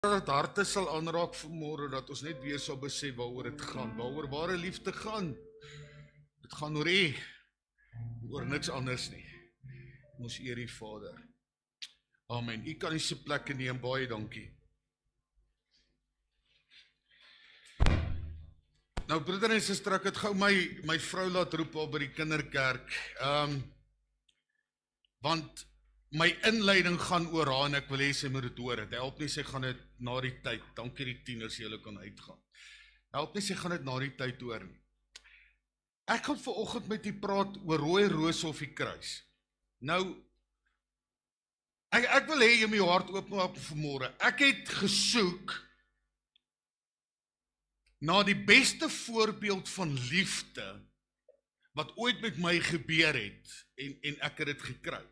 Dat harte sal aanraak vanmôre, dat ons net weer sal besef waaroor dit gaan, waaroor ware liefde gaan. Dit gaan oor U, oor niks anders nie. Ons eer die Vader. Amen. U kan U se plekke neem, baie dankie. Nou broeder en suster, ek het gou my vrou laat roep al by die kinderkerk. Want my inleiding gaan oor haar en ek wil hê sy moet dit hoor. Het help nie, sy gaan dit na die tyd, dankie die tieners, julle kan uitgaan. Help nie, sy gaan dit na die tyd hoor nie. Ek gaan vanoggend met u praat oor rooi rose of die kruis. Nou, ek wil hê jy moet jou hart oopmaak vanmôre. Ek het gesoek na die beste voorbeeld van liefde wat ooit met my gebeur het en ek het dit gekry.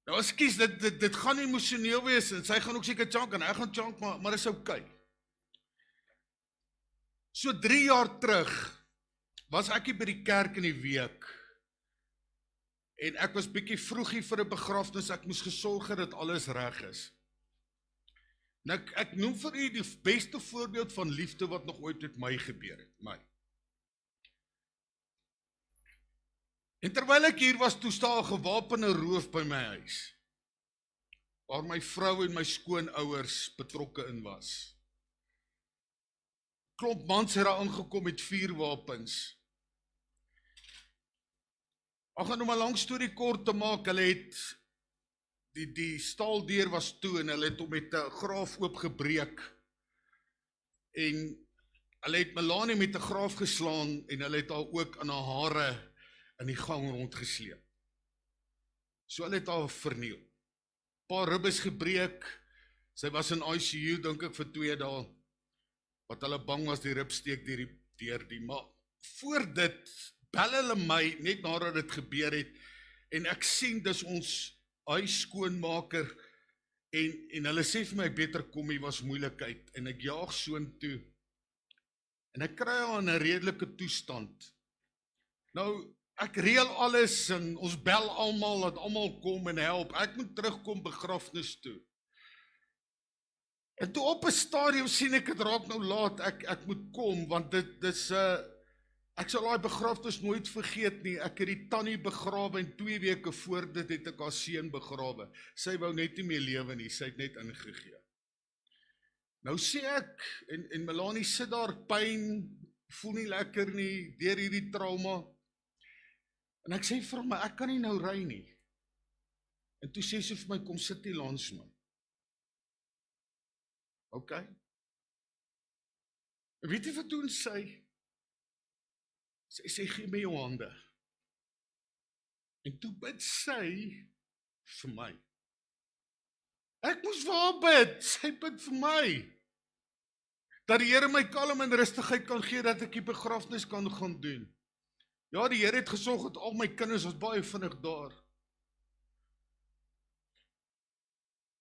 Nou ekskuus, dit gaan emosioneel wees en sy gaan ook seker chunk en ek gaan chunk, maar is okay. So 3 jaar terug was ek hier by die kerk in die week en ek was bietjie vroegie vir 'n begrafnis, ek moes gesorg het dat alles reg is. Nou ek noem vir u die beste voorbeeld van liefde wat nog ooit met my gebeur het, my. En terwyl ek hier was, toe staan 'n gewapende roof by my huis, waar my vrou en my skoonouers betrokke in was. Klomp mans het daar aangekom met vuurwapens. Ek gaan nou maar lang storie kort te maak, hulle het, die staaldeur was toe en hulle het hom met 'n graaf oopgebreek. En hulle het Melanie met 'n graaf geslaan en hulle het haar ook aan haar hare in die gang rondgesleep. So hulle het haar verniel. Paar ribbes gebreek, sy was in ICU, dink ek vir 2 dae, wat hulle bang was die rib steek deur die maag. Voor dit bel hulle my, net nadat dit gebeur het, en ek sien dis ons huisskoonmaker, en hulle sê vir my, beter kom, hier was moeilikheid, en ek jaag soontoe, en ek kry haar in 'n redelike toestand. Nou, ek reël alles en ons bel almal, dat almal kom en help. Ek moet terugkom begrafnis toe. En toe op 'n stadium sien ek het raak nou laat, ek moet kom, want dit is, ek sal daai begrafnis nooit vergeet nie. Ek het die tannie begrawe en 2 weke voor dit het ek haar seun begrawe. Sy wou net nie meer lewe nie, sy het net ingegee. Nou sê ek, en Melanie sit daar pyn, voel nie lekker nie, deur hierdie trauma. En ek sê vir my, ek kan nie nou ry nie. En toe sê sy vir my, kom sit hier langs my. OK. En weet jy wat doen sy? Sy sê, gee my jou hande. En toe bid sy vir my. Ek moes vir haar bid, sy bid vir my. Dat die Here my kalm en rustigheid kan gee, dat ek die begrafnis kan gaan doen. Ja, die Here het gesorg dat al my kinders was baie vinnig daar.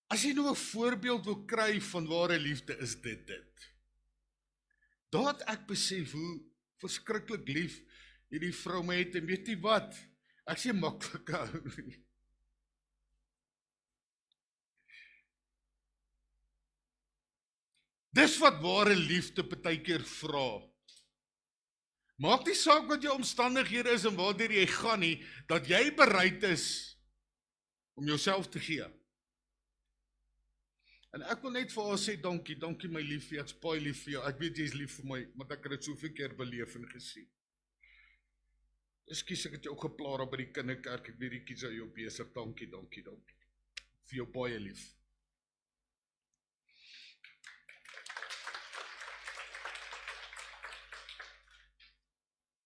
As jy nou 'n voorbeeld wil kry van ware liefde, is dit. Daar het ek besef hoe verskriklik lief hierdie vrou my het, en weet jy wat? Ek sê maklike ou nie. Dis wat ware liefde partykeer vra. Maak nie saak wat jou omstandighede is en waartoe jy gaan nie, dat jy bereid is om jouself te gee. En ek wil net vir haar sê, dankie my liefie, ek's baie lief vir jou, ek weet jy is lief vir my, want ek het dit soveel keer beleef en gesien. Ekskuus, ek het jou geplaar op by die kinderkerk, ek weet die kies jou besig, dankie, vir jou baie lief.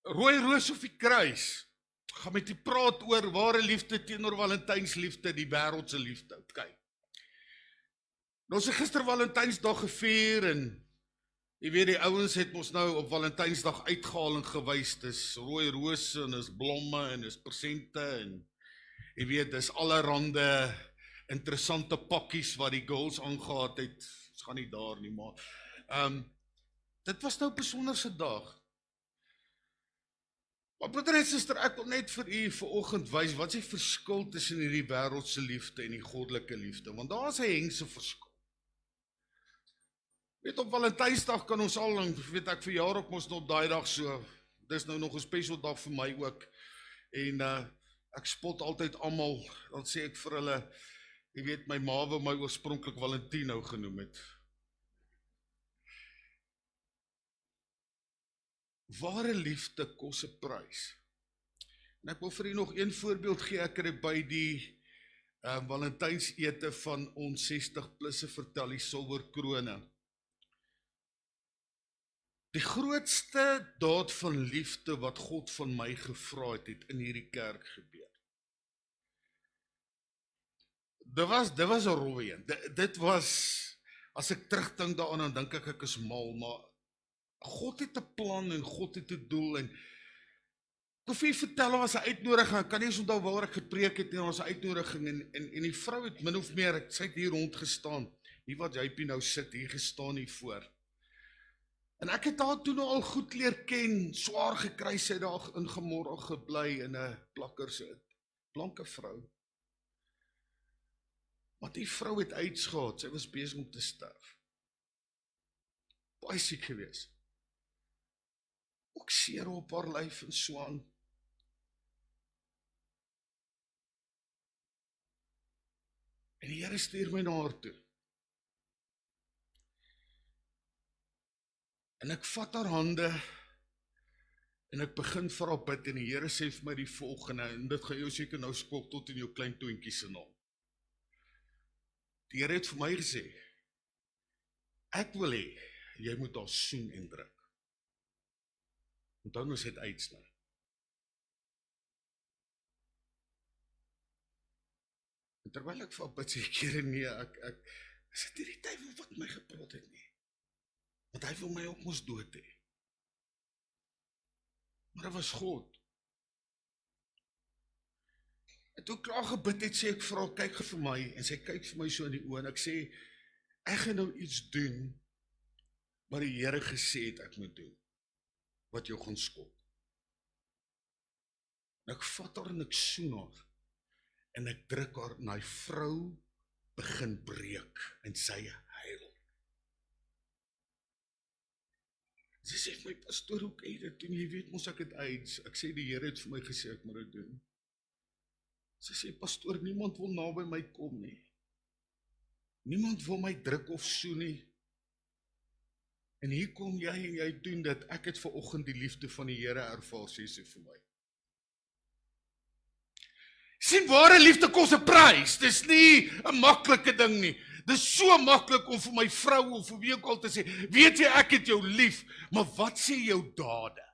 Rooi roos of die kruis, gaan met die praat oor ware liefde teenoor Valentynsliefde, die wêreldse liefde, OK. Nou ons het gister Valentynsdag gevier en jy weet die ouens het ons nou op Valentynsdag uitgehaal en gewys, dis rooi rose en dis blomme en dis persente en jy weet dis allerhande interessante pakkies wat die girls aangehaat het, ons gaan nie daar nie, maar dit was nou 'n besonderse dag. Maar broeder en suster, ek wil net vir u vanoggend wys, wat is die verskil tussen hierdie wêreldse liefde en die goddelike liefde? Want daar is 'n hengse verskil. Weet, op Valentynsdag kan ons al, en weet ek verjaar op ons op daai dag so, dis nou nog 'n special dag vir my ook, en ek spot altyd almal, dan sê ek vir hulle, jy weet, my ma wou my oorspronklik Valentino genoem het. Ware liefde kos 'n prys. En ek wil vir u nog een voorbeeld gee, ek het dit by die Valentynsete van ons 60+ vertel, die silwerkrone. Die grootste daad van liefde wat God van my gevra het in hierdie kerk gebeur. Dit was 'n rowwe een. Dit was, as ek terugdink daaraan, dan dink ek is mal, maar God het 'n plan en God het 'n doel, en ek wil vir u vertel, was 'n uitnodiging, ek kan nie eens onthou waar ek gepreek het, en was 'n uitnodiging, en die vrou het min of meer, sy het hier rond gestaan, hier wat JP nou sit, hier gestaan hier voor. En ek het haar toe nou al goed leer ken, swaar gekry, sy het daar ingemorrel gebly in 'n plakkerse, blanke vrou. Maar die vrou het AIDS gehad, sy was besig om te sterf. Baie siek gewees. Ook seer op haar lyf en so aan. En die Here stuur my na haar toe. En ek vat haar hande, en ek begin vir haar bid, en die Here sê vir my die volgende, en dit gaan jou seker nou skok tot in jou klein toentjie se naam. Die Here het vir my gesê, ek wil hê, jy moet haar soen en druk. Want dan is dit uitslaan. En terwyl ek vir haar bid, sê ek, Here, nee, ek is dit nie die duiwel wat my gepraat het nie. Want hy wil my ook mos dood hê. Maar dit was God. En toe ek klaar gebid het, sê ek vir haar, kyk vir my, en sy kyk vir my so in die oë, en ek sê, ek gaan nou iets doen, wat die Here gesê het ek moet doen, wat jou gaan skok. En ek vat haar en ek soen haar, en ek druk haar, en die vrou begin breek, en sy huil. Sy sê vir my, pastoor, hoe kan jy dit doen? Jy weet mos ek het AIDS. Ek sê, die Here het vir my gesê, ek moet dit doen. Sy sê, pastoor, niemand wil naby my kom nie. Niemand wil my druk of soen nie. En hier kom jy en jy doen dit. Ek het vanoggend die liefde van die Here ervaar, sê sy vir my. Sien, ware liefde kos 'n prys. Dis nie 'n maklike ding nie. Dis so maklik om vir my vrou of vir wie ook al te sê, weet jy, ek het jou lief, maar wat sê jou dade?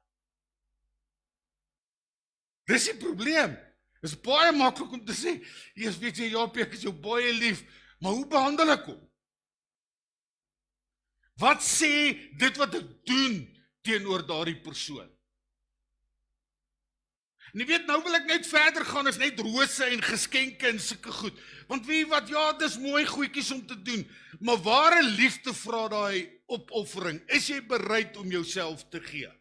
Dis die probleem. Dis baie maklik om te sê, eers weet jy, ja, ek is jou baie lief, maar hoe behandel ek hom? Wat sê dit wat ek doen teenoor daardie persoon? En jy weet, nou wil ek net verder gaan, is net rose en geskenke en sulke goed. Want weet jy wat, ja, dis mooi goedjies om te doen, maar ware liefde vra daai opoffering. Is jy bereid om jouself te gee?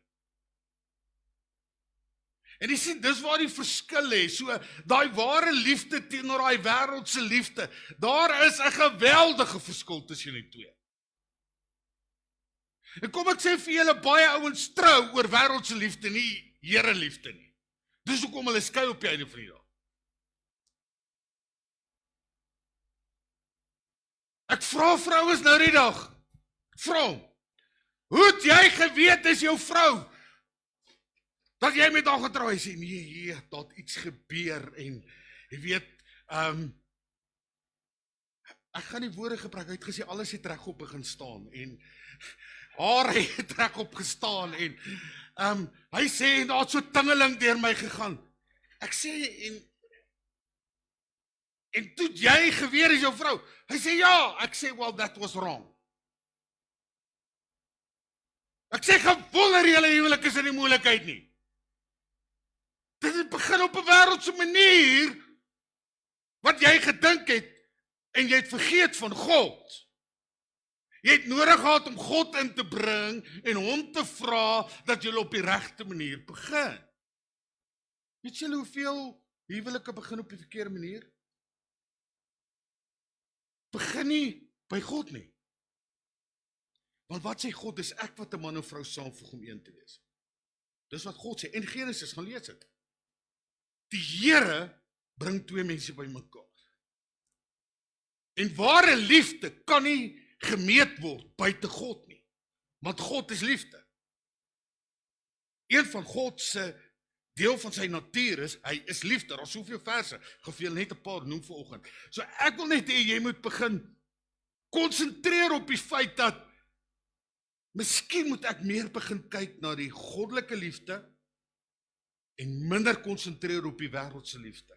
En jy sien, dis waar die verskil is, so daai ware liefde teenoor daai wêreldse liefde, daar is 'n geweldige verskil tussen die twee. En kom ek sê vir julle, baie ouens trou oor wêreldse liefde, nie Here liefde nie. Dis hoekom hulle skei op die einde van die dag. Ek vra vrouens nou die dag, hoe het jy geweet dis jou vrou? Dat jy met haar getrou is, en nee, dat iets gebeur, en jy weet, ek gaan die woorde gebruik, hy het gesê, alles het regop begin staan, en haar het regop gestaan, en hy sê, daar het so tingeling deur my gegaan. Ek sê, en toe jy geweet is jou vrou, hy sê, ja, ek sê, well, that was wrong. Ek sê, gewonder julle huwelik is in die moeilikheid nie. Dit het begin op 'n wêreldse manier, wat jy gedink het, en jy het vergeet van God. Jy het nodig gehad om God in te bring, en hom te vra, dat jy op die regte manier begin. Weet julle hoeveel huwelike begin op die verkeerde manier? Begin nie by God nie. Want wat sê God, is ek wat 'n man en vrou saamvoeg om een te wees. Dis wat God sê, en Genesis, gaan lees dit. Die Here bring twee mense by mekaar. En ware liefde kan nie gemeet word buite God nie, want God is liefde. Een van God se deel van sy natuur is, hy is liefde. Daar is soveel verse, gaan vir julle net 'n paar noem vanoggend. So ek wil net hê jy moet begin konsentreer op die feit dat miskien moet ek meer begin kyk na die goddelike liefde en minder konsentreer op die wêreldse liefde.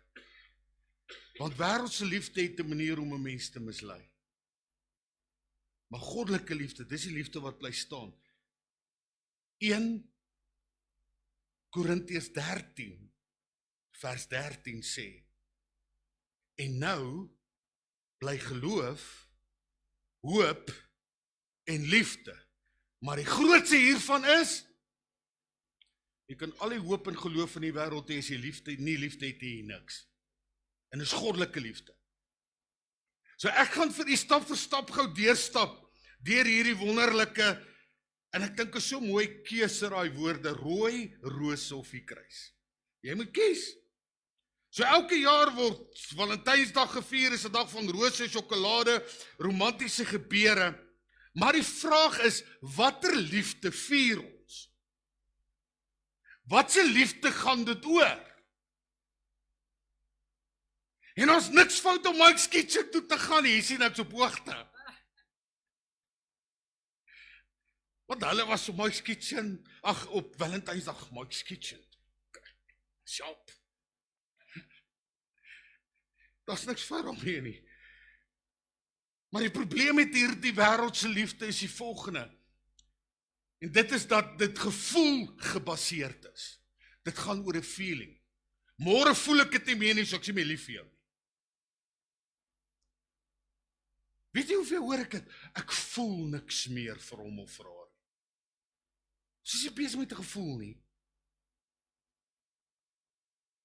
Want wêreldse liefde het 'n manier om 'n mens te mislei. Maar goddelike liefde, dis die liefde wat bly staan. 1 Korintiërs 13 vers 13 sê, en nou bly geloof, hoop en liefde. Maar die grootste hiervan is, jy kan al die hoop en geloof in die wêreld hê, as jy nie liefde het, jy niks. En dis goddelike liefde. So ek gaan vir u stap vir stap gou deurstap, deur hierdie wonderlike, en ek dink is so mooi keuse daai woorde, rooi, rose of die kruis. Jy moet kies. So elke jaar word Valentynsdag gevier, is 'n dag van rose, sjokolade, romantiese gebeure. Maar die vraag is, watter liefde vier ons? Watse liefde gaan dit oor? En ons niks fout om Mike's Kitchen toe te gaan nie, hier sien ek op hoogte. Want hulle was op Mike's Kitchen, op Valentynsdag, Mike's Kitchen. Shop. Daar's niks fout daarmee nie. Maar die probleem met hierdie wêreldse liefde is die volgende. En dit is dat dit gevoel gebaseerd is. Dit gaan oor 'n feeling. Môre voel ek dit nie meer nie, so ek sê my lief vir jou nie. Weet jy hoeveel hoor ek dit? Ek voel niks meer vir hom of vir haar. Soos jy besig met 'n gevoel nie.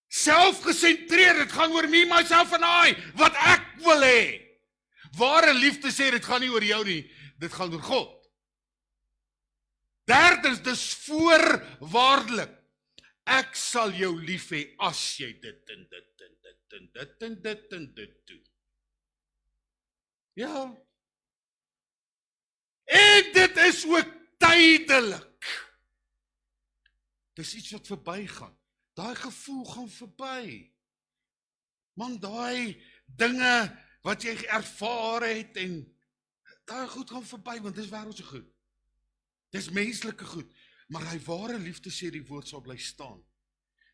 Selfgesentreerd, dit gaan oor me, myself en I, wat ek wil hê. Ware liefde sê, dit gaan nie oor jou nie, dit gaan oor God. Derdens, dis voorwaardelik. Ek sal jou lief hê as jy dit en dit en dit en dit en dit en dit doen. Ja. En dit is ook tydelik. Dis iets wat verbygaan. Daai gevoel gaan verby. Man, daai dinge wat jy ervaar het en daai goed gaan verby, want dis wêreldse goed. Dis menslike goed, maar hy ware liefde sê die woord sal bly staan.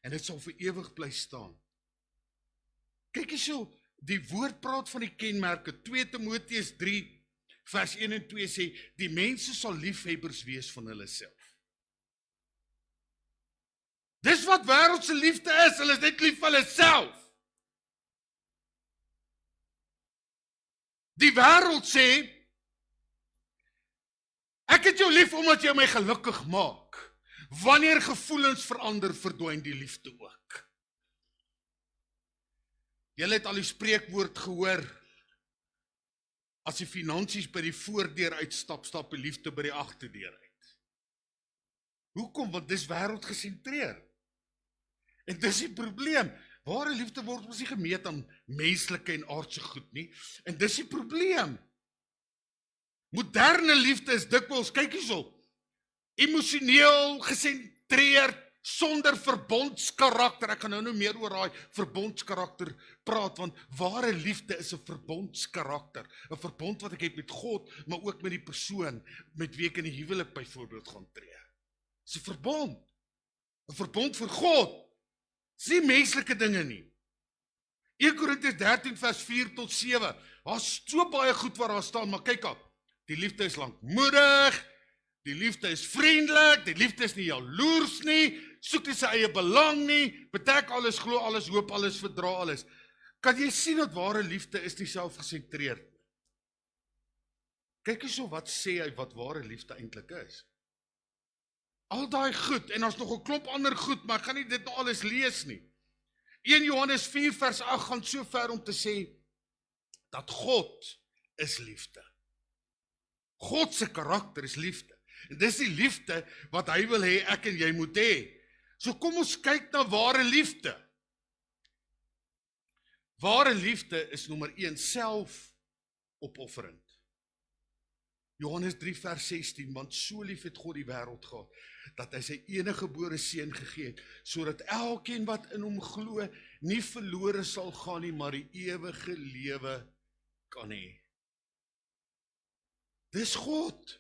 En dit sal vir ewig bly staan. Kyk hierso, die woord praat van die kenmerke. 2 Timoteus 3 vers 1 en 2 sê, die mense sal liefhebbers wees van hulle self. Dis wat wêreldse liefde is, hulle is net lief vir hulle self. Die wêreld sê, ek het jou lief omdat jy my gelukkig maak. Wanneer gevoelens verander, verdwyn die liefde ook. Julle het al die spreekwoord gehoor, as die finansies by die voordeur uitstap, stap die liefde by die agterdeur uit. Hoekom? Want dis wêreldgesentreerd. En dis die probleem. Ware liefde word ons nie gemeet aan menslike en aardse goed nie. En dis die probleem. Moderne liefde is dikwels, kyk hierso, emosioneel gesentreerd, sonder verbondskarakter. Ek gaan nou meer oor daai verbondskarakter praat, want ware liefde is 'n verbondskarakter. 'n Verbond wat ek het met God, maar ook met die persoon met wie ek in die huwelik byvoorbeeld gaan tree. Dis 'n verbond. 'n Verbond vir God. Dis nie menslike dinge nie. 1 Korintiërs 13 vers 4 tot 7. Daar's so baie goed waar daar staan, maar kyk op. Die liefde is lankmoedig, die liefde is vriendelik, die liefde is nie jaloers nie, soek nie sy eie belang nie, betrek alles, glo alles, hoop alles, verdra alles. Kan jy sien dat ware liefde is nie selfgesentreerd nie? Kyk hierso wat sê hy wat ware liefde eintlik is. Al daai goed, en ons nog 'n klomp ander goed, maar ek gaan nie dit nou alles lees nie. 1 Johannes 4 vers 8 gaan so ver om te sê, dat God is liefde. God se karakter is liefde. En dis die liefde wat hy wil hê ek en jy moet hê. So kom ons kyk na ware liefde. Ware liefde is nommer 1, selfopofferend. Johannes 3 vers 16, want so lief het God die wêreld gehad, dat hy sy eniggebore seun gegee het, sodat elkeen wat in hom glo, nie verlore sal gaan nie, maar die ewige lewe kan hê. Dis God.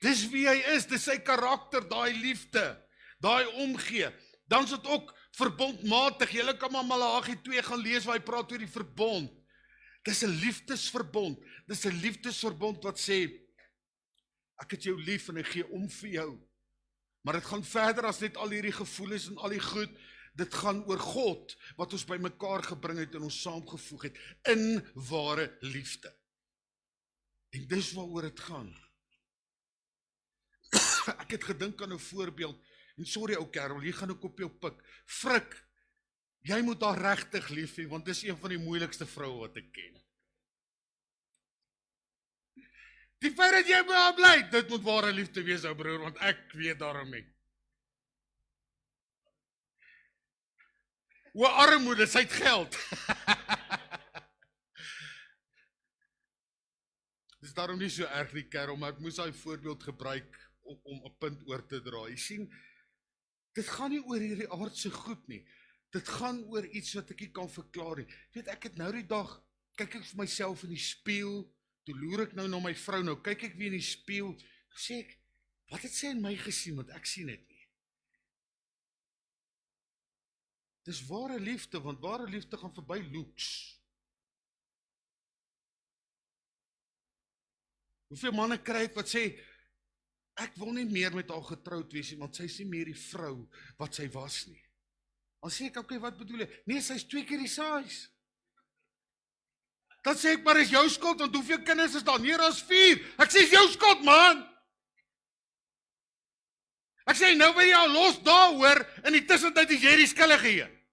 Dis wie hy is, dis sy karakter, daai liefde, daai omgee. Dan is dit ook verbondmatig. Julle kan maar Malagi 2 gaan lees waar hy praat oor die verbond. Dis 'n liefdesverbond. Dis 'n liefdesverbond wat sê, ek het jou lief en ek gee om vir jou. Maar dit gaan verder as net al hierdie gevoelens en al die goed. Dit gaan oor God wat ons by mekaar gebring het en ons saamgevoeg het in ware liefde. En dis waaroor dit gaan. Ek het gedink aan 'n voorbeeld, en sorry ou Karel, hier gaan ek op jou pik. Frik, jy moet haar regtig lief hê, want dis een van die moeilikste vroue wat ek ken. Die feit dat jy by haar bly, dit moet ware liefde wees, ou broer, want ek weet daarom nie. O armoede, sy het geld. Dis daarom nie so erg nie, Karel, maar ek moes daai voorbeeld gebruik om 'n punt oor te dra. Jy sien, dit gaan nie oor hierdie aardse goed nie. Dit gaan oor iets wat ek nie kan verklaar nie. Weet, ek het nou die dag, kyk ek vir myself in die spieël, toe loer ek nou na my vrou, nou kyk ek weer in die spieël, sê ek, wat het sy in my gesien, want ek sien dit nie. Dis ware liefde, want ware liefde gaan verby looks. Hoeveel manne kry ek wat sê, ek wil nie meer met haar getroud wees nie, want sy is nie meer die vrou wat sy was nie. Dan sê ek, okay, wat bedoel jy? Nee, sy is 2 keer die size. Dan sê ek, maar is jou skuld, want hoeveel kinders is daar? Meer as 4. Ek sê, is jou skuld, man. Ek sê, nou wil jy al los daar hoor, in die tussentyd is jy die skuldige een.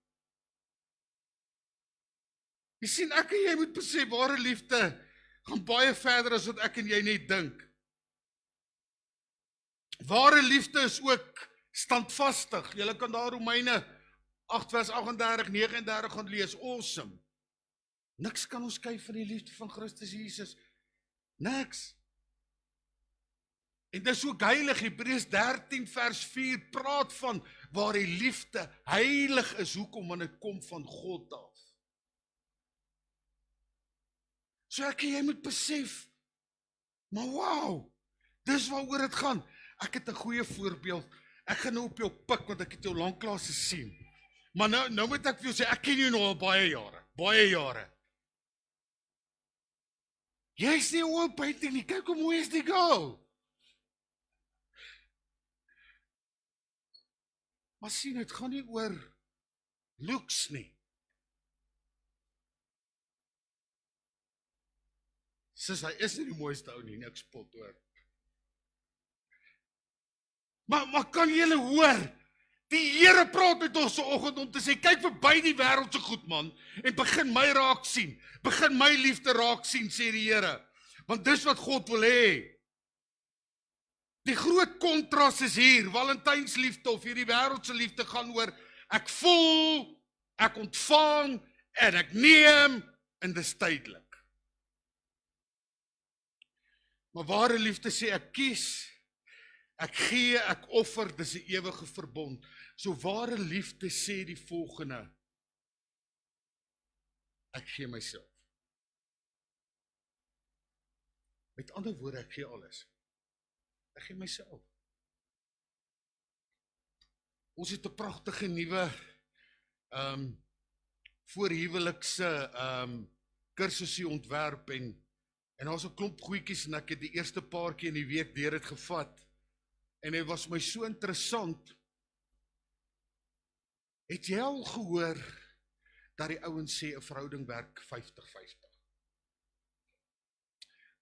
Jy sien, ek en jy moet besef, ware liefde gaan baie verder as wat ek en jy net dink. Ware liefde is ook standvastig. Julle kan daar Romeine 8 vers 38, 39 gaan lees. Awesome. Niks kan ons skei van die liefde van Christus Jesus. Niks. En dis so heilig, Hebreërs 13 vers 4 praat van waar die liefde heilig is. Hoekom? Want dit kom van God af. So ek en jy moet besef, maar wow, dis waaroor dit gaan. Ek het 'n goeie voorbeeld. Ek gaan nou op jou pik, want ek het jou lanklaas gesien. Maar nou moet ek vir jou sê, ek ken jou nou al baie jare. Jy is nie oorbuiting nie, kyk hoe mooi is die girl. Maar sien, dit gaan nie oor looks nie. Sis, hy is nie die mooiste ou nie, ek spot hoor. Maar kan julle hoor, die Here praat met ons vanoggend om te sê, kyk verby die wêreldse goed man, en begin my raak sien, begin my liefde raak sien, sê die Here, want dis wat God wil hê. Die groot kontras is hier, Valentynsliefde of hierdie wêreldse liefde gaan oor, ek voel, ek ontvang, en ek neem, en dis tydelik. Maar ware liefde sê, ek kies, ek gee, ek offer, dis 'n ewige verbond. So ware liefde sê die volgende, ek gee myself. Met ander woorde, ek gee alles. Ek gee myself. Ons het 'n pragtige nuwe voorhuwelikse kursusie ontwerp en daar's 'n klomp goedjies en ek het die eerste paar keer in die week deur dit gevat. En dit was my so interessant. Het jy al gehoor dat die ouens sê 'n verhouding werk 50-50?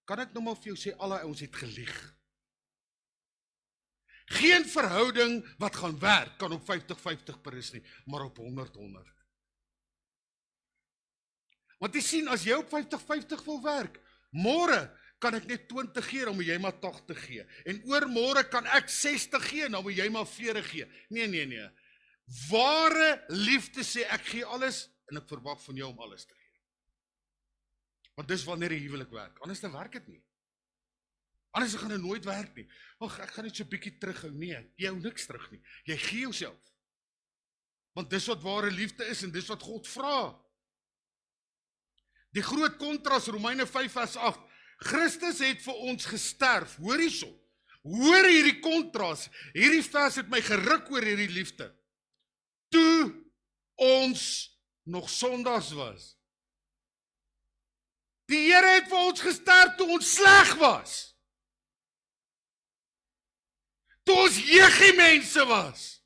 Kan ek nou maar vir jou sê, alle ouens het gelieg. Geen verhouding wat gaan werk kan op 50-50 berus nie, maar op 100-100. Want jy sien, as jy op 50-50 wil werk, môre kan ek net 20 gee, dan moet jy maar 80 gee. En oormôre kan ek 60 gee, dan moet jy maar 40 gee. Nee. Ware liefde sê, ek gee alles, en ek verwag van jou om alles te gee. Want dis wanneer die huwelik werk. Anders dan werk dit nie. Anders gaan dit nooit werk nie. Ag, ek gaan net so 'n bietjie terughou. Nee, jy hou niks terug nie. Jy gee jouself. Want dis wat ware liefde is en dis wat God vra. Die groot kontras, Romeine 5 vers 8. Christus het vir ons gesterf. Hoor hierso. Hoor hierdie kontras. Hierdie vers het my geruk oor hierdie liefde. Toe ons nog sondaars was. Die Here het vir ons gesterf toe ons sleg was. Toe ons jeggie mense was.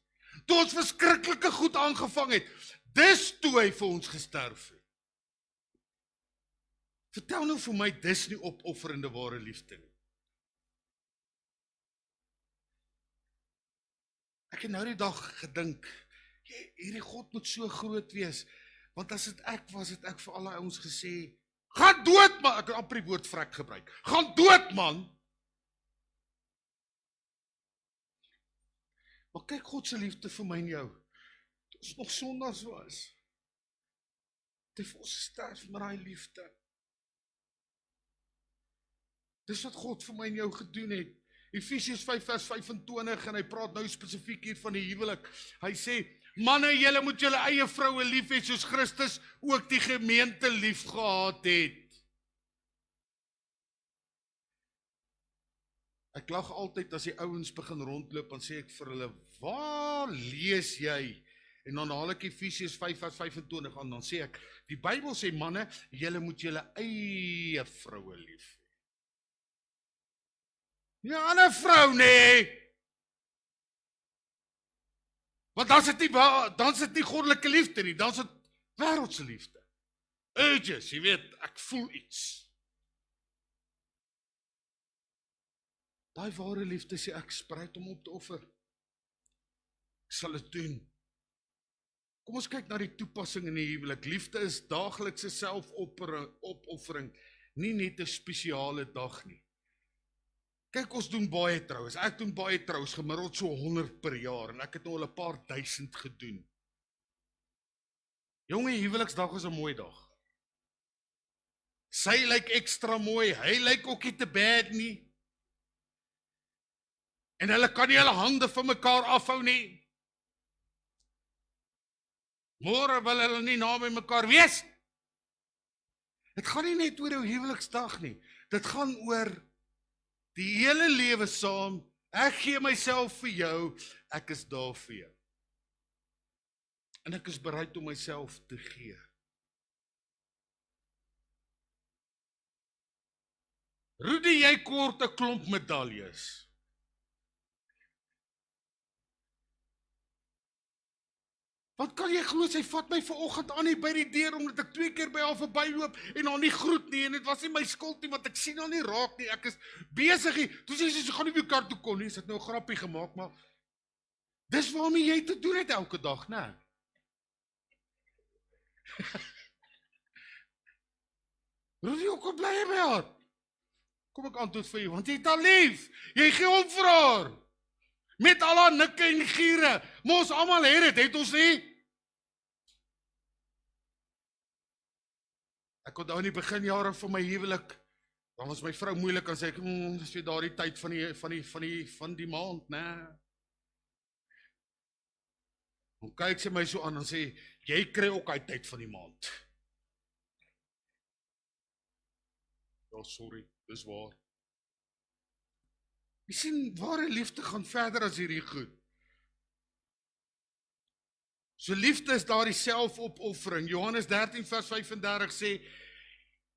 Toe ons verskriklike goed aangevang het. Dis toe hy vir ons gesterf het. Vertel nou vir my, dis nie opofferende ware liefde nie. Ek het nou die dag gedink, hierdie God moet so groot wees, want as dit ek was, het ek vir alle ouens gesê, gaan dood man, ek het amper die woord vrek gebruik, gaan dood man. Maar kyk God se liefde vir my en jou, toe ons nog sondaars was, het hy vir ons gesterf met daai liefde. Dis wat God vir my en jou gedoen het. Efesiërs 5 vers 25 en hy praat nou spesifiek hier van die huwelik. Hy sê, manne, julle moet julle eie vroue lief hê soos Christus ook die gemeente lief gehad het. Ek lag altyd as die ouens begin rondloop en sê ek vir hulle, waar lees jy? En dan haal ek Efesiërs 5 vers 25 aan, dan sê ek, die Bybel sê manne, julle moet julle eie vroue lief hê. Ja, ander vrou nee. Want dan is dit nie goddelike liefde nie, dan is dit wêreldse liefde. Urges, jy weet, ek voel iets. Daai ware liefde sê ek is bereid om op te offer. Ek sal dit doen. Kom ons kyk na die toepassing in die huwelik. Liefde is daaglikse selfopoffering, nie net 'n spesiale dag nie. Kyk, ons doen baie troues. Ek doen baie troues, gemiddeld so 100 per jaar, en ek het nou al 'n paar duisend gedoen. Jonge, huweliksdag is 'n mooi dag. Sy lyk ekstra mooi, hy lyk ook nie te bad nie. En hulle kan nie hulle hande van mekaar afhou nie. Môre wil hulle nie naby mekaar wees. Dit gaan nie net oor jou huweliksdag nie. Dit gaan oor die hele lewe saam. Ek gee myself vir jou, ek is daar vir jou. En ek is bereid om myself te gee. Rudy, jy kort 'n klomp medaljes. Wat kan jy glo, sy vat my vanoggend aan hier by die deur, omdat ek 2 keer by haar verbyloop, en haar nie groet nie, en dit was nie my skuld nie, want ek sien haar nie raak nie, ek is besig nie, toe sê sy gaan nie by kar toe kom nie, sy het nou 'n grappie gemaak, maar, dis waarmee jy te doen het elke dag, né? Rudy, hoe bly jy by haar? Kom ek antwoord vir jou, want jy het haar lief, jy gee om vir haar. Met al haar nikke en giere, maar ons almal het ons nie? Ek onthou in die beginjare van my huwelik, dan was my vrou moeilik, en sê ek, dis weer daardie tyd van die maand, né? Dan kyk sy my so aan, en sê, jy kry ook uit tyd van die maand. Ja, sorry, dis waar. Jy sien, ware liefde gaan verder as hierdie goed. So liefde is daar die selfopoffering. Johannes 13 vers 35 sê,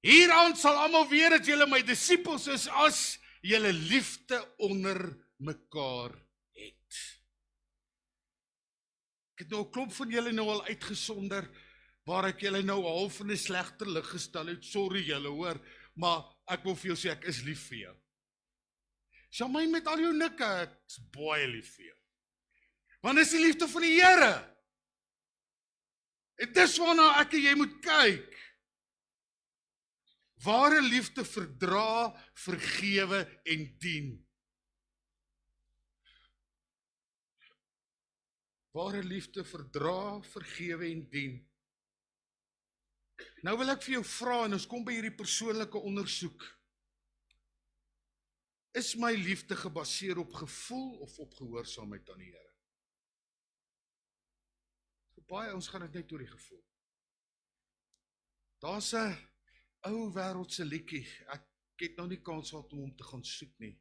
hieraan sal almal weet dat julle my disippels is, as julle liefde onder mekaar het. Ek het nou 'n klomp van julle nou al uitgesonder, waar ek julle nou half in 'n slegter lig gestel het, sorry julle hoor, maar ek wil vir jou sê, ek is lief vir jou. Sjamai, met al jou nikke, ek is baie lief vir jou. Want dis die liefde van die Here. En dis waarna ek en jy moet kyk. Ware liefde verdra, vergewe en dien. Ware liefde verdra, vergewe en dien. Nou wil ek vir jou vra, en ons kom by hierdie persoonlike ondersoek. Is my liefde gebaseer op gevoel of op gehoorsaamheid aan die Here? Vir baie ons gaan dit net oor die gevoel. Daar's 'n ou wêreldse liedjie, ek het nou nie kans gehad om hom te gaan soek nie.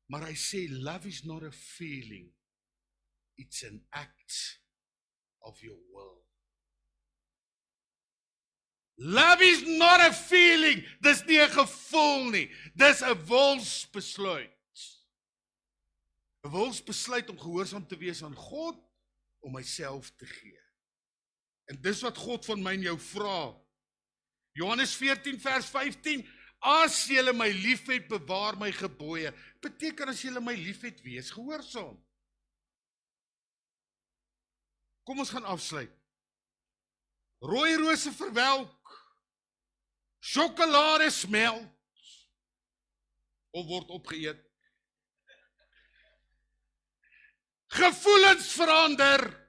Maar hy sê, love is not a feeling, it's an act of your will. Love is not a feeling, dis nie 'n gevoel nie, dis 'n wilsbesluit. 'n Wilsbesluit om gehoorsaam te wees aan God, om myself te gee. En dis wat God van my en jou vra. Johannes 14 vers 15, as julle my liefhet, bewaar my gebooie. Beteken as julle my liefhet, wees gehoorsaam. Kom ons gaan afsluit. Rooi rose verwelk, sjokolade smelt, of word opgeëet. Gevoelens verander.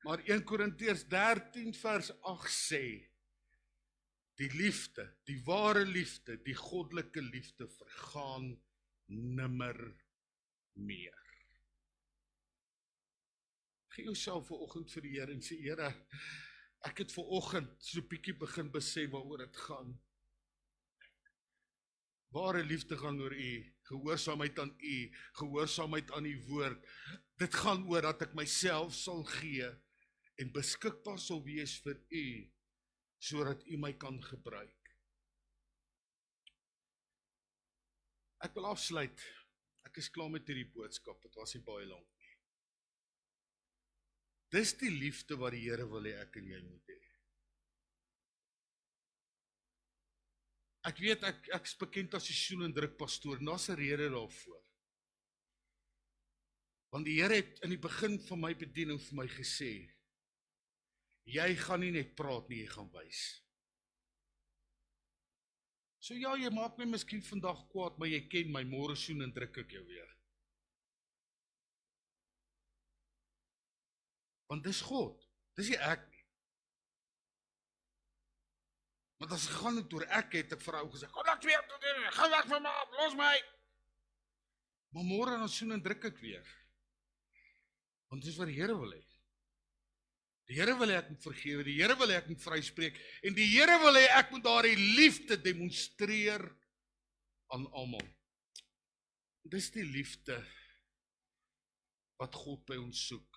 Maar 1 Korintiërs 13 vers 8 sê, die liefde, die ware liefde, die goddelike liefde vergaan nimmer meer. Gee jouself vanoggend vir die Here en sê, Here, ek het vanoggend so 'n bietjie begin besef waaroor dit gaan. Ware liefde gaan oor U, gehoorsaamheid aan U, gehoorsaamheid aan U woord. Dit gaan oor dat ek myself sal gee en beskikbaar sal wees vir U, sodat U my kan gebruik. Ek wil afsluit. Ek is klaar met hierdie boodskap, dit was nie baie lank nie. Dis die liefde wat die Here wil hê ek en jy moet hê. Ek weet, ek is bekend as die soen en druk pastoor, en daar's 'n rede daarvoor. Want die Here het in die begin van my bediening vir my gesê, jy gaan nie net praat nie, jy gaan wys. So ja, jy maak my miskien vandag kwaad, maar jy ken my, môre soen en druk ek jou weer. Want dis God, dis nie ek nie. Want as ek gaan het oor ek, het ek vir haar gesê, kom ek weer, gaan weg van my af, los my. Maar môre dan soen en druk ek weer. Want dis wat die Here wil hê. Die Here wil hê ek moet vergewe, die Here wil hê ek moet vryspreek, en die Here wil hê ek moet daardie liefde demonstreer aan almal. Dis die liefde wat God by ons soek.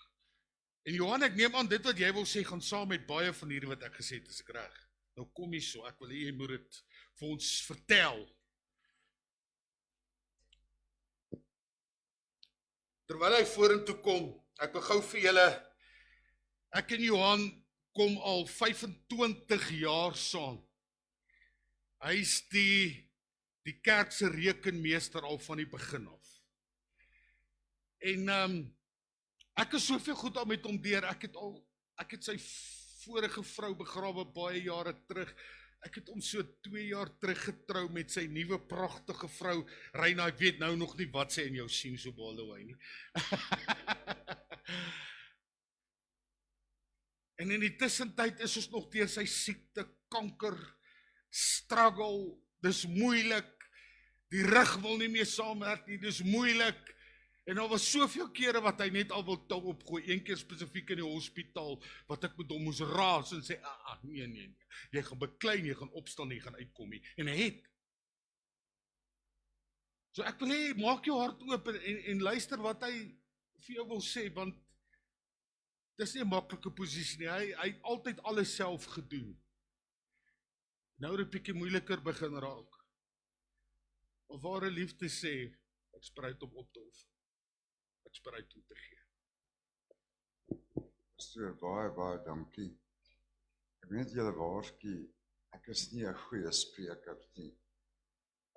En Johan, ek neem aan dit wat jy wil sê, gaan saam met baie van hierdie wat ek gesê het, is ek reg. Nou kom hier so, ek wil hê jy moet dit vir ons vertel. Terwyl hy vorentoe kom, ek wil gou vir julle, ek en Johan kom al 25 jaar saam. Hy is die kerk se rekenmeester al van die begin af. En ek is soveel goed al met hom deur, ek het sy vorige vrou begrawe baie jare terug, ek het hom so 2 jaar terug getrou met sy nuwe pragtige vrou, Reina, ek weet nou nog nie wat sy in jou sien so baldewy nie. En in die tussentyd is ons nog deur sy siekte, kanker, struggle, dis moeilik, die rug wil nie meer saamwerk nie, dis moeilik, en daar was soveel kere wat hy net al wil tou opgooi, een keer spesifiek in die hospitaal, wat ek met hom moes raas en sê, nee, jy gaan beklein, jy gaan opstaan, jy gaan uitkom nie, en hy het. So ek wil hê, maak jou hart oop en luister wat hy vir jou wil sê, want dis nie 'n maklike posisie nie, hy het altyd alles self gedoen. Nou het 'n bietjie moeiliker begin raak. Of ware liefde sê, ek is bereid om op te offer. Ek is bereid om te gee. Pastoor, baie dankie. Ek weet julle waarsku, ek is nie 'n goeie spreker nie.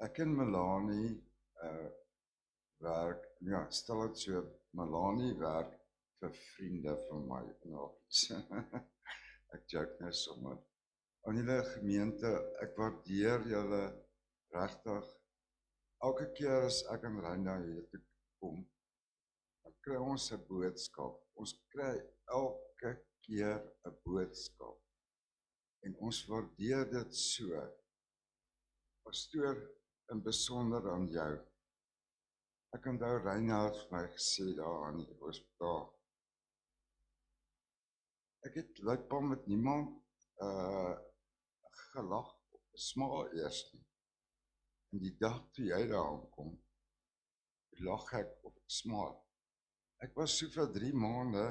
Ek en Melanie werk, ja, stel dit so, Melanie werk vir vriende van my nou iets. Ek joke nou sommer. Aan julle gemeente, ek waardeer julle regtig. Elke keer as ek en Reina hier toe kom, dan kry ons 'n boodskap. Ons kry elke keer 'n boodskap. En ons waardeer dit so. Pastoor, in besonder aan jou. Ek onthou Reina het vir my gesê daar aan die hospitaal. Ek het blykbaar met niemand gelag of gesmaak eers nie. En die dag toe jy daar aankom, lag ek of ek smaak. Ek was so vir 3 maande,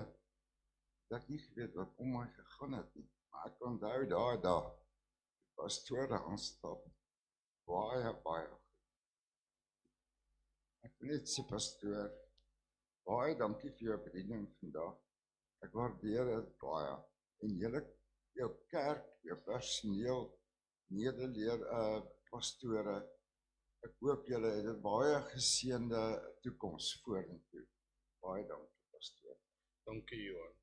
dat ek nie geweet wat om my gegaan het nie. Maar ek onthou daai dag, die pastoor daar aanstap, baie. Ek wil net sê, pastoor, baie dankie vir jou bediening vandag. Ek waardeer dit baie. En jou kerk, jou personeel, medeleer pastore, ek hoop julle het 'n baie geseënde toekoms vorentoe. Baie dankie, pastoor. Dankie, Johan.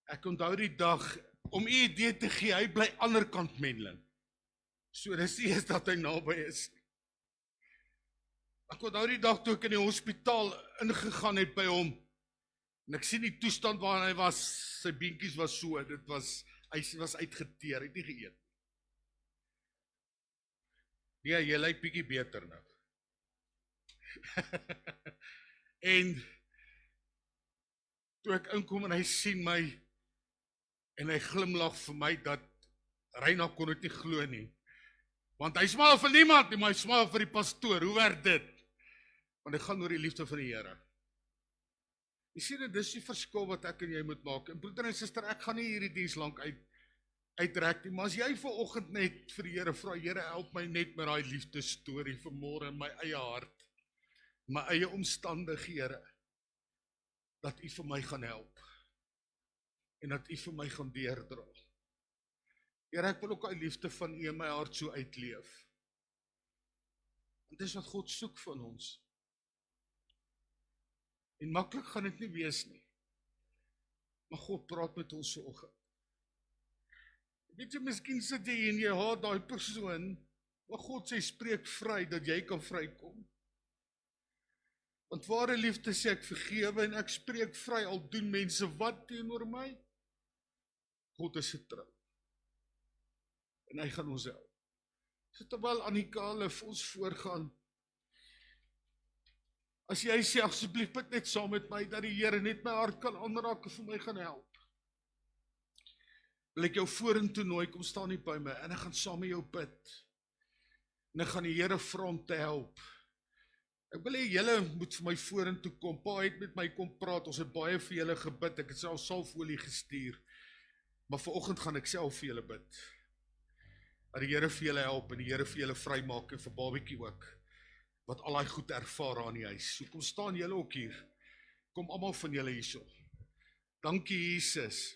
Ek onthou die dag, om u idee te gee, hy bly anderkant Menlyn. So dis nie eens dat hy naby is nie. Ek onthou die dag toe ek in die hospitaal ingegaan het by hom, en ek sien die toestand waarin hy was, sy beentjies was so, hy was uitgeteer, hy het nie geëet. Nee, jy lyk bietjie beter nou. En toe ek inkom en hy sien my, en hy glimlag vir my, dat Reina kon dit nie glo nie. Want hy smaal vir niemand nie, maar hy smaal vir die pastoor. Hoe werk dit? Want dit gaan oor die liefde van die Here. Jy sien, dit is die verskil wat ek en jy moet maak. En broeder en suster, ek gaan nie hierdie diens lank uitrek nie, maar as jy vanoggend net vir die Here vra, Here, help my net met daai liefdesstorie vanmôre in my eie hart, my eie omstandighede, dat U vir my gaan help, en dat U vir my gaan deurdra. Here, ek wil ook die liefde van U in my hart so uitleef. Want dit is wat God soek van ons. En maklik gaan dit nie wees nie. Maar God praat met ons vanoggend. Weet jy, miskien sit jy en jy haat daai persoon, maar God sê, spreek vry, dat jy kan vrykom. Want ware liefde sê ek vergewe en ek spreek vry, al doen mense wat teenoor my. God is getrou. En hy gaan ons help. So terwyl Annika hulle vir ons voorgaan, as jy sê, asseblief bid net saam met my, dat die Here net my hart kan aanraak en vir my gaan help. Wil ek jou vorentoe nooi, kom staan nie by my, en ek gaan saam met jou bid. En ek gaan die Here vra om te help. Ek wil hê julle moet vir my vorentoe kom. Pa het met my kom praat, ons het baie vir julle gebid, ek het self salfolie gestuur. Maar vanoggend gaan ek self vir julle bid. Dat die Here vir julle help en die Here vir julle vrymaak en vir Babietjie ook, wat al daai goed ervaar aan die huis. So kom staan julle ook hier. Kom almal van julle hierso. Dankie Jesus.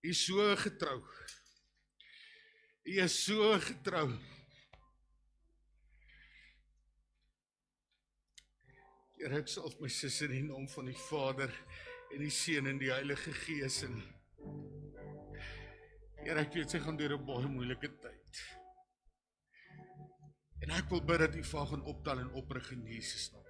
U is so getrou. U is so getrou. Here, ek salf my sussie in die naam van die Vader en die Seun en die Heilige Gees en Here, ek weet sy gaan deur 'n baie moeilike tyd. En ek wil bid dat U vir haar gaan optel en oprig in Jesus naam.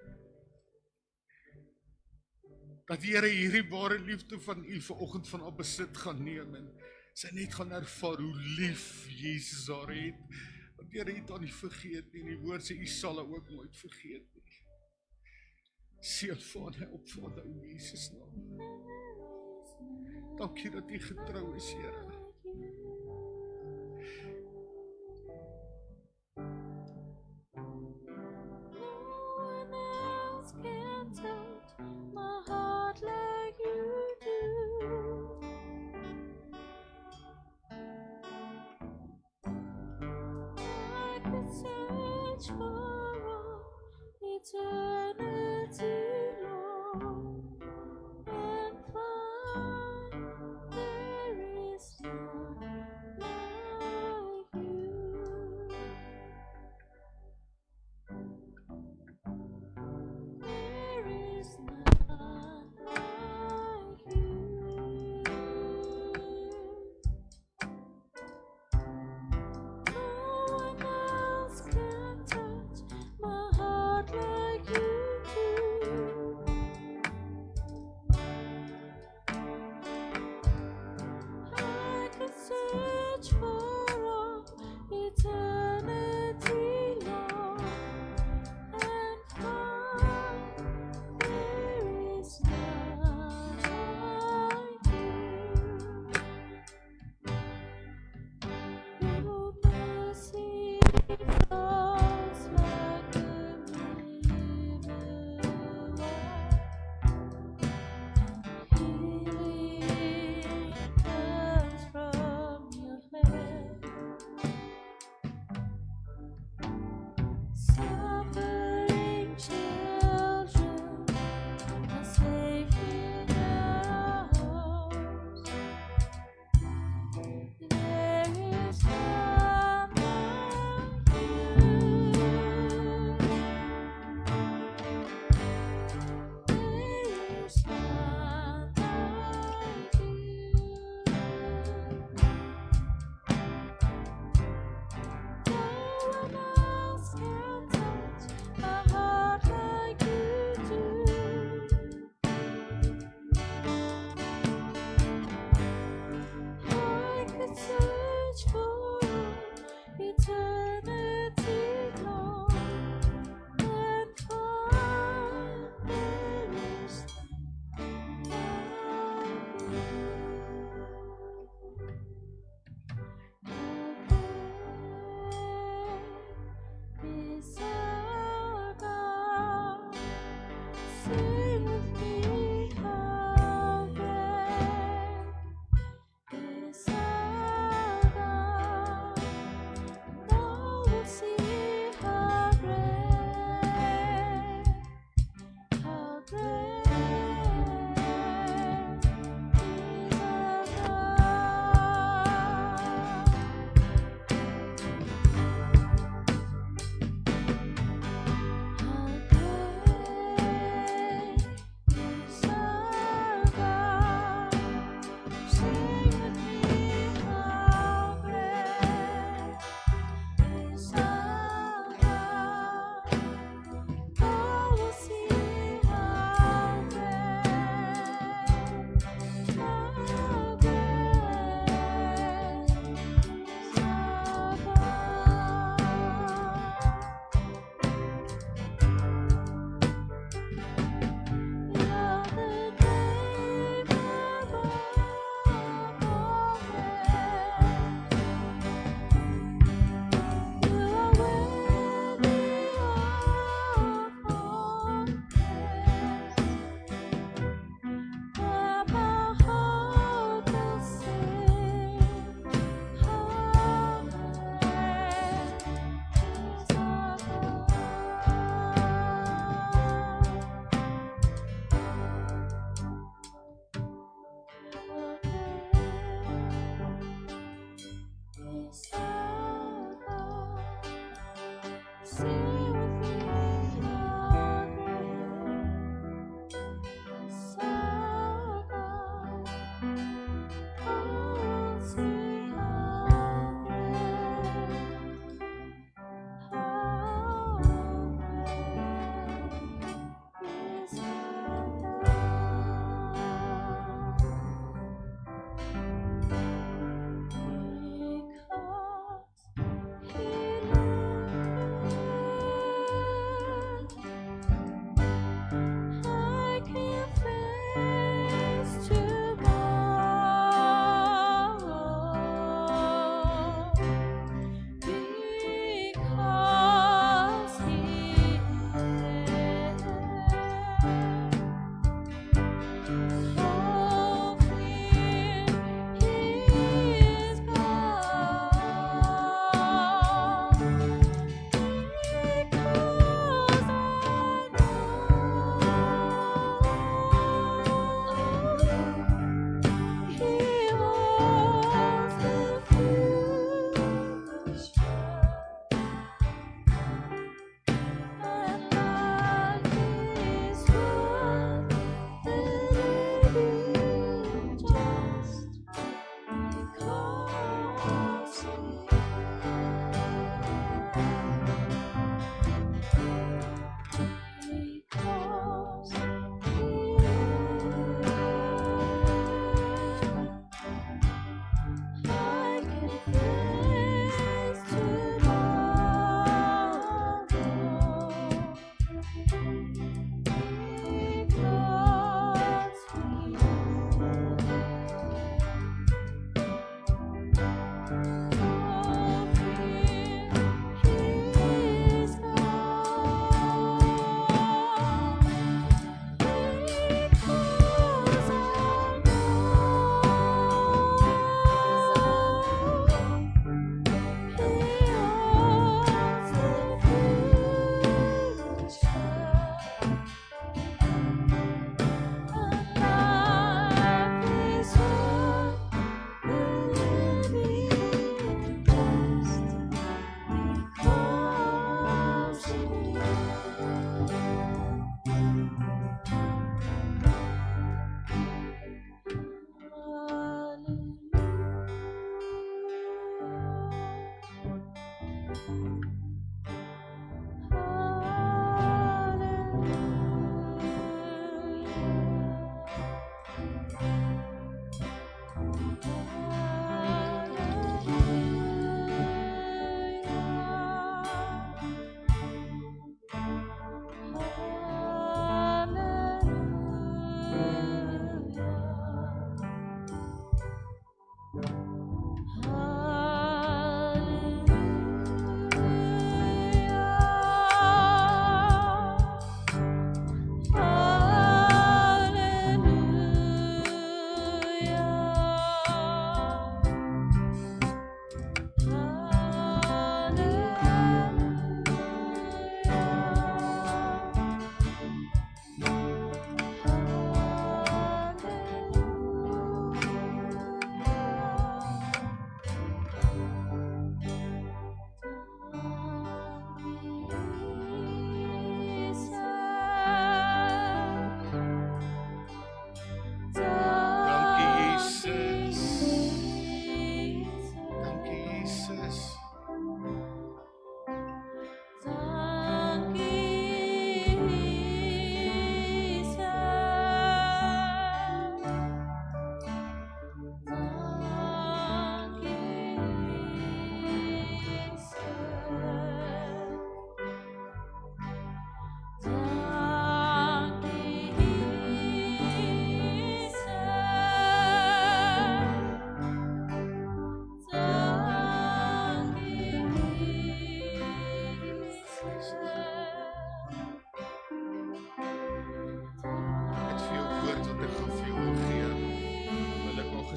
Dat die Here hierdie ware liefde van U vanoggend van haar besit gaan neem en sy net gaan ervaar hoe lief Jesus haar het. Want Here het haar nie vergeet nie. Die woord sê U sal haar ook nooit vergeet nie. Seën Vader, help Vader in Jesus naam. Dankie dat U getrou is, Here. Eternity long and find there is none like you. sing with me how great is our God. Now we'll see how great is our God. How great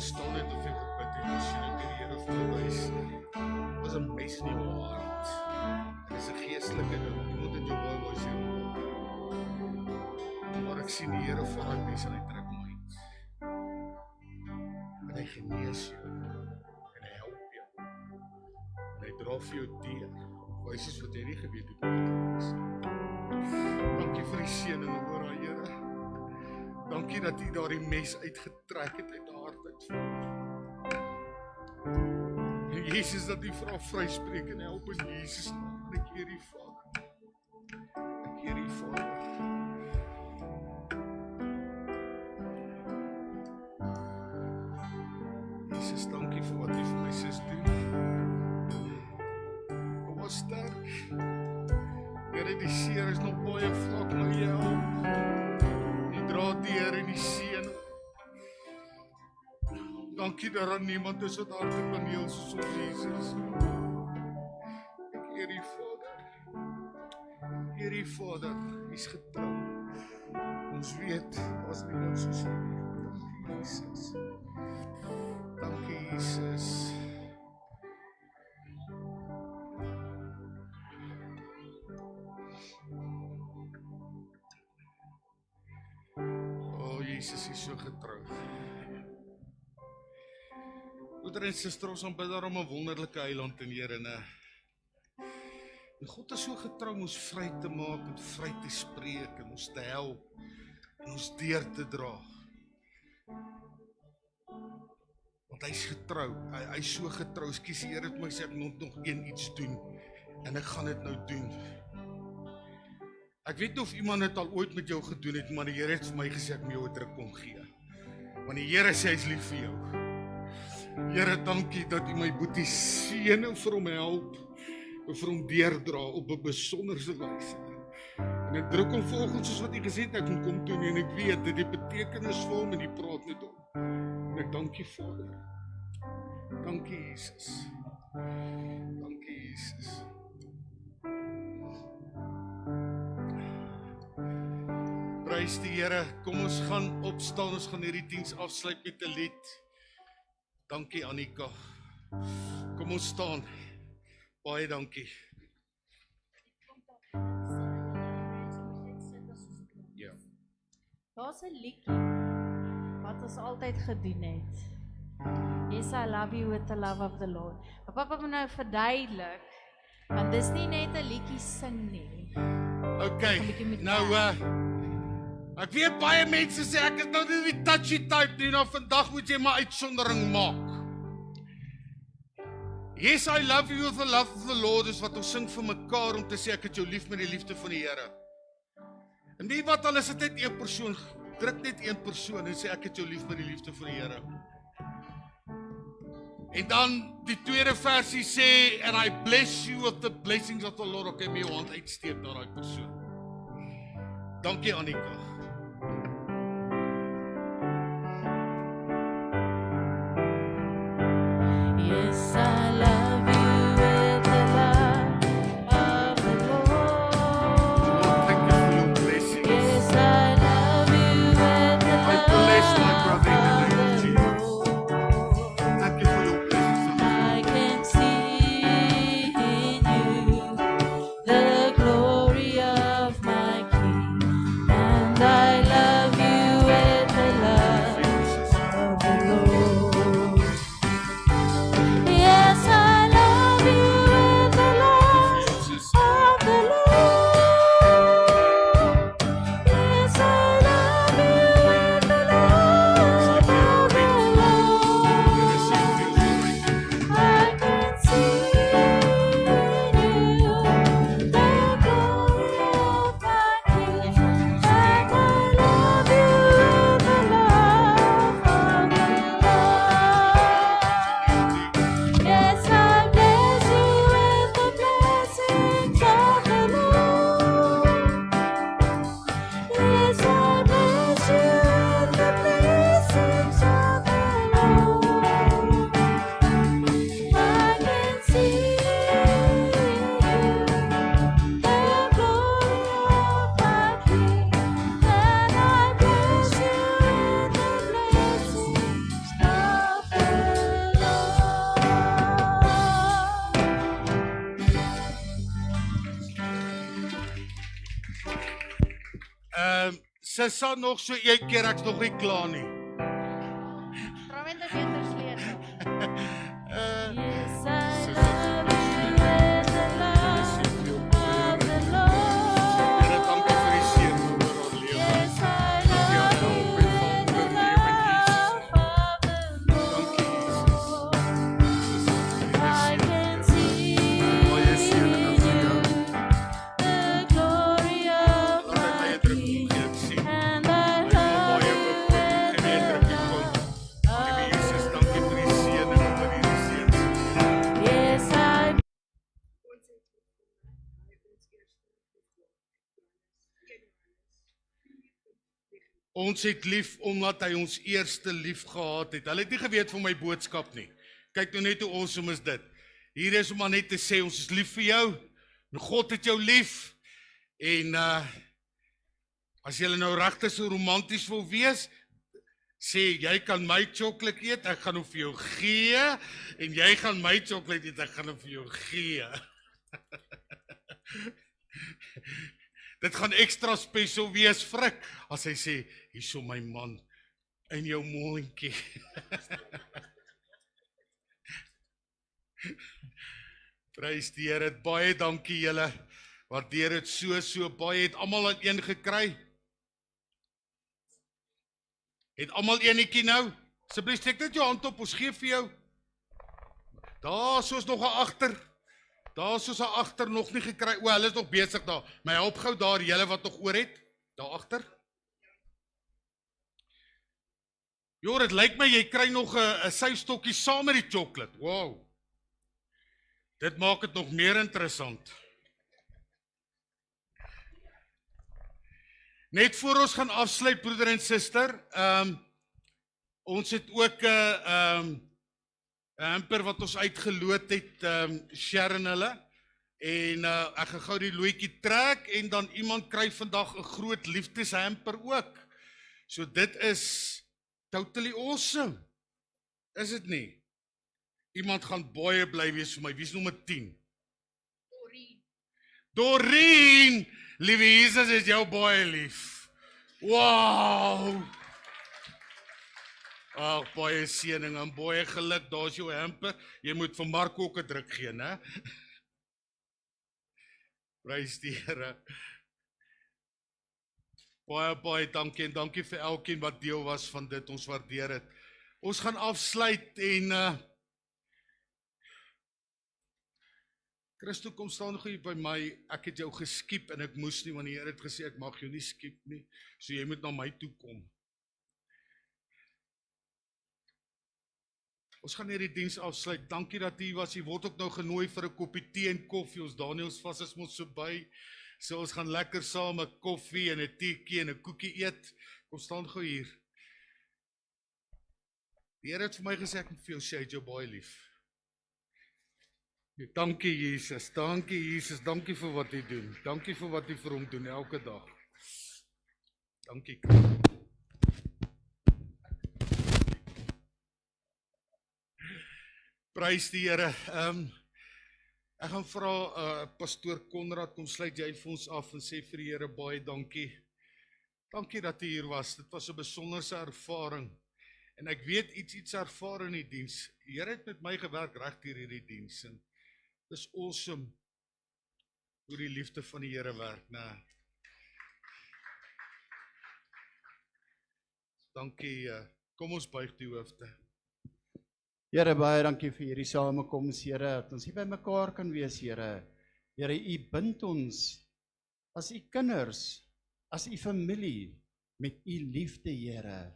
gestaan het of jy gebid het, sien ek die Here vir my wys. Was 'n mes in jou hart. Dit is 'n geestelike ding. Iemand het jou voice hier. Maar ek sien die Here vir daai mes en hy trek hom uit. En hy genees jou. En hy help jou. En hy dra vir jou deur. Wysies wat jy nie geweet het wat dit is. Dankie vir die seëning oor daai Here. Dankie dat U daardie mes uitgetrek het uit haar hart uit. En Jesus, dat U vra vryspreek en help in Jesus naam. Ek eer U Vader. Ek eer U Vader. Jesus, dankie vir wat U vir my sis doen. Kom ons sterk. Here, die seer is nog baie vlak, maar U help. Dra deur in die seën. Dankie dat daar niemand is wat harte kan heel soos ons Jesus. Ek eer U Vader. Eer U Vader, U is getrou. Ons weet, as niemand soos U. Dankie Jesus. Dankie Jesus. Jesus is so getrou. Broeder en suster, ons aanbid daarom 'n wonderlike eiland in Here, né? En God is so getrou om ons vry te maak en vry te spreek en ons te help en ons deur te dra. Want hy is getrou. Hy is so getrou. Skus, die Here het my sê ek moet nog iets doen en ek gaan dit nou doen. Ek weet nie of iemand het al ooit met jou gedoen het, maar die Here het vir my gesê ek moet jou 'n druk kom gee. Want die Here sê hy is lief vir jou. Here, dankie dat U my boetie seën en vir hom help en vir hom deurdra op 'n besonderse wyse. En ek druk hom volgens soos wat U gesê het ek moet kom doen en ek weet dit die betekenis vir hom en die praat met hom. En ek dank U Vader. Dankie Jesus. Dankie Jesus. Prys die Here, kom ons gaan opstaan, ons gaan hierdie diens afsluit met 'n lied. Dankie Annika. Kom ons staan. Baie dankie. Ja. Daar's 'n liedjie wat ons altyd gedoen het. Yes, I love you with the love of the Lord. Maar papa moet nou verduidelik, want dis nie net 'n liedjie sing nie. Okay, nou ek weet baie mense sê ek is nou nie die touchy type nie, nou vandag moet jy maar uitsondering maak. Yes, I love you with the love of the Lord is wat ons sing vir mekaar om te sê ek het jou lief met die liefde van die Here. En wie wat al is dit net een persoon, druk net een persoon en sê ek het jou lief met die liefde van die Here. En dan die tweede versie sê and I bless you with the blessings of the Lord. Okay, my hand uitsteek na daai persoon. Dankie Annika. Yes, I love you with the love of the Lord. Thank you for your blessings. Yes, I love you with the I bless my love brother in the name of of the Jesus. Lord. Thank you for your blessings. I can see in you the glory of my King, and Sy sal nog so een keer, ek's nog nie klaar nie. Vra met 'n beter sleutel. Uh, Yes, I love you with the love of the Lord. Here, dankie vir die seën oor haar lewe. Yes, I love you with the love of the Dankie, Jesus. Lord. I can see Baie seëninge vir jou. the glory of Laat hy my my 'n druk King, gee, ek sien. and I Hy wil love baie you bekoop. with Gee my 'n the drukkie kom. love Liewe of Jesus, dankie vir die seëninge wat hierdie seën. Yes, I Ons het lief omdat hy ons eerste lief gehad het. Hulle het nie geweet van my boodskap nie. Kyk nou net hoe awesome is dit. Hier is om maar net te sê ons is lief vir jou. En God het jou lief. En as jy nou regtig so romanties wil wees, sê jy kan my chocolate eet, ek gaan hom vir jou gee en jy gaan my chocolate eet, ek gaan hom vir jou gee. Dit gaan ekstra special wees, Frik, as hy sê, hierso my man, in jou mondjie. Prys die Here, baie dankie julle, waardeer dit so baie, het almal aan een gekry? Het almal eenetjie nou? Asseblief steek net jou hand op, ons gee vir jou. Daar soos nog 'n agter. Daar soos 'n agter nog nie gekry. O, hulle is nog besig daar. My help gou daar, julle wat nog oor het. Daar agter. Jo, dit lyk my jy kry nog 'n syfstokkie saam met die chocolate. Wow. Dit maak dit nog meer interessant. Net voor ons gaan afsluit, broeder en suster, ons het ook 'n hamper wat ons uitgeloot het, Sharon hulle, en ek gaan gou die loetjie trek, en dan iemand kry vandag 'n groot liefdeshamper ook. So dit is totally awesome. Is dit nie? Iemand gaan baie bly wees vir my. Wie is nommer 10? Doreen, liewe Jesus, is jou baie lief. Wow! Ag, baie seëning en baie geluk, daar's jou hamper. Jy moet vir Marco ook 'n druk gee, né? Prys die Here. Baie dankie en dankie vir elkeen wat deel was van dit. Ons waardeer dit. Ons gaan afsluit en Christo, kom staan gou hier by my. Ek het jou geskiep en ek moes nie, want die Here het gesê ek mag jou nie skiep nie. So jy moet na my toe kom. Ons gaan hierdie diens afsluit. Dankie dat u was. U word ook nou genooi vir 'n koppie tee en koffie. Ons Daniels vas is mos so by. So ons gaan lekker saam 'n koffie en 'n teetjie en 'n koekie eet. Kom staan gou hier. Die Here het vir my gesê ek moet vir jou sê hy het jou baie lief. Dankie Jesus, dankie vir wat u doen. Dankie vir wat u vir hom doen elke dag. Dankie. Prys die Here. Ek gaan vra pastoor Konrad, kom sluit jy vir ons af en sê vir die Here baie dankie. Dankie dat u hier was. Dit was 'n besonderse ervaring. En ek weet iets ervaar in die diens. Die Here het met my gewerk reg deur hierdie diens en dis awesome hoe die liefde van die Here werk, né? Dankie. Kom ons buig die hoofde. Here, baie dankie vir hierdie samekoms, Here, dat ons hier by mekaar kan wees, Here. Here, u bind ons as u kinders, as u familie, met u liefde, Here.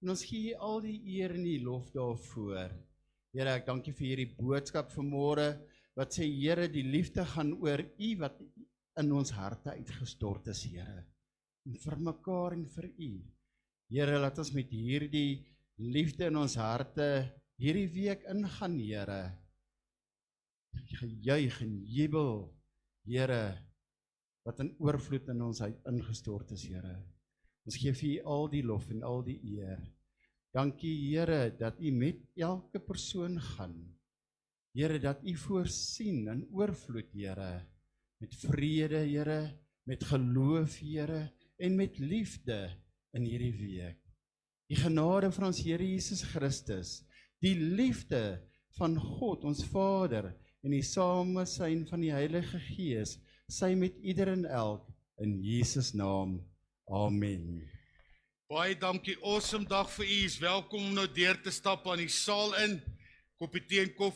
En ons gee u al die eer en die lof daarvoor. Here, ek dankie vir hierdie boodskap vanmôre, wat sê, Here, die liefde gaan oor u wat in ons harte uitgestort is, Here. En vir mekaar en vir u. Here, laat ons met hierdie liefde in ons harte hierdie week ingaan, Here. Gejuig en jubel, Here, wat in oorvloed in ons ingestort is, Here. Ons gee vir u al die lof en al die eer. Dankie, Here, dat u met elke persoon gaan. Here, dat u voorsien in oorvloed, Here, met vrede, Here, met geloof, Here, en met liefde in hierdie week. Die genade van ons Here Jesus Christus, die liefde van God, ons Vader, en die samesyn van die Heilige Gees, sy met ieder en elk, in Jesus naam. Amen. Baie dankie, awesome dag vir u, is welkom om nou deur te stap aan die saal in, koppie tee en koffie